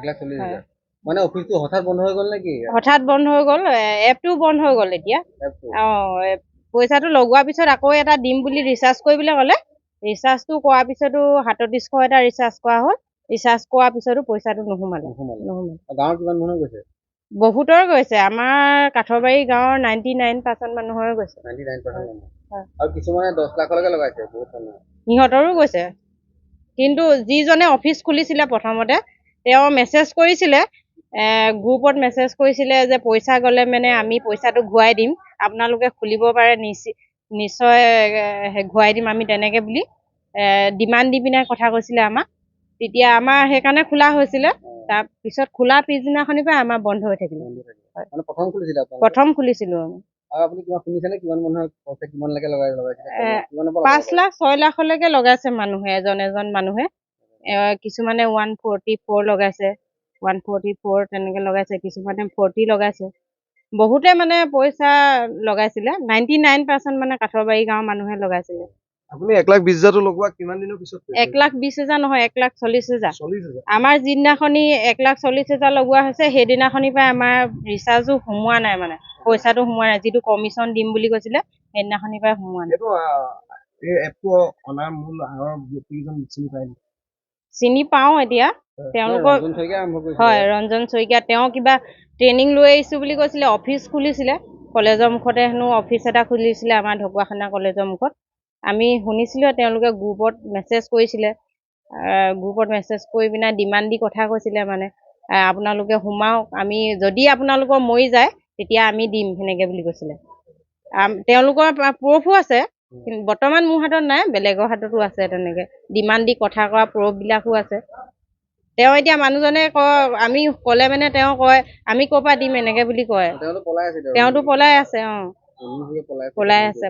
1,40,000 মানে অফিসটো হঠাৎ বন্ধ হৈ গ'ল নেকি? হঠাৎ বন্ধ হৈ গ'ল, এপটো বন্ধ হৈ গ'ল এতিয়া। পইচাটো লগোৱাৰ পিছত আকৌ এটা দিম বুলি ৰিচাৰ্জ কৰিবলৈ ক'লে। ৰিচাৰ্জটো কৰাৰ পিছতো 3700 এটা ৰিচাৰ্জ কৰা হ'ল। ৰিচাৰ্জ কৰাৰ পিছতো পইচাটো নোসোমালে। গাঁৱৰ কিমান মানুহ গৈছে? বহুতৰ গৈছে। আমাৰ কাঠৰবাৰী গাঁৱৰ 99% মানুহৰ গৈছে। 99% মানুহ। আৰু কিছুমানে 10 লাখলৈকে লগাইছে বহুত মানুহ। সিহঁতৰো গৈছে। কিন্তু যিজনে অফিচ খুলিছিলে প্ৰথমতে তেওঁ মেছেজ কৰিছিলে, গ্ৰুপত মেছেজ কৰিছিলে যে পইচা গ'লে মানে আমি পইচাটো ঘূৰাই দিম, আপোনালোকে খুলিব পাৰে নিশ্চয় ঘূৰাই দিম আমি তেনেকে বুলি ডিমাণ্ড দি পিনে কথা কৈছিলে আমাক। তেতিয়া আমাৰ সেইকাৰণে খোলা হৈছিলে। তাৰপিছত খোলা পিছদিনাখনিৰ পৰা আমাৰ বন্ধ হৈ থাকিলে। প্ৰথম খুলিছিলো আমি। 5 লাখ 6 লাখলৈকে লগাইছে মানুহে, এজন মানুহে। কিছুমানে 144 লগাইছে, 144 তেনেকে লগাইছে, কিছুমানে 40 লগাইছে। বহুতে মানে পইচা লগাইছিলে। 99% মানে কাঠৰবাৰী গাঁৱৰ মানুহে লগাইছিলে। আপুনি 1,20,000টো লগোৱা কিমান দিনৰ পিছত? 1,20,000 নহয়, 1,40,000। আমাৰ যিদিনাখনি 1,40,000 লগোৱা হৈছে সেইদিনাখনিৰ পৰা আমাৰ ৰিচাৰ্জো সোমোৱা নাই, মানে পইচাটো সোমোৱা নাই। যিটো কমিশ্যন দিম বুলি কৈছিলে সেইদিনাখনিৰ পৰা সোমোৱা নাই। এই এপটো অনাৰ মূল আঁৰৰ ব্যক্তিজন চিনি পায় নেকি? চিনি পাওঁ এতিয়া। তেওঁলোকৰ হয়, ৰঞ্জন শইকীয়া। তেওঁ কিবা ট্ৰেইনিং লৈ আহিছোঁ বুলি কৈছিলে, অফিচ খুলিছিলে কলেজৰ মুখতে হেনো অফিচ এটা খুলিছিলে আমাৰ ঢকুৱাখানা কলেজৰ মুখত। আমি শুনিছিলোঁ তেওঁলোকে গ্ৰুপত মেছেজ কৰিছিলে। গ্ৰুপত মেছেজ কৰি পিনে ডিমাণ্ড দি কথা কৈছিলে, মানে আপোনালোকে সোমাওক, আমি যদি আপোনালোকৰ মৰি যায় তেতিয়া আমি দিম সেনেকে বুলি কৈছিলে। তেওঁলোকৰ প্ৰুফো আছে, কিন্তু বৰ্তমান মোৰ হাতত নাই, বেলেগৰ হাততো আছে। তেনেকে ডিমাণ্ড দি কথা কৰা প্ৰুফবিলাকো আছে। তেওঁ এতিয়া মানুহজনে কয়, আমি ক'লে মানে তেওঁ কয় আমি ক'ৰ পৰা দিম এনেকে বুলি কয়। তেওঁতো পলাই আছে। পলাই আছে।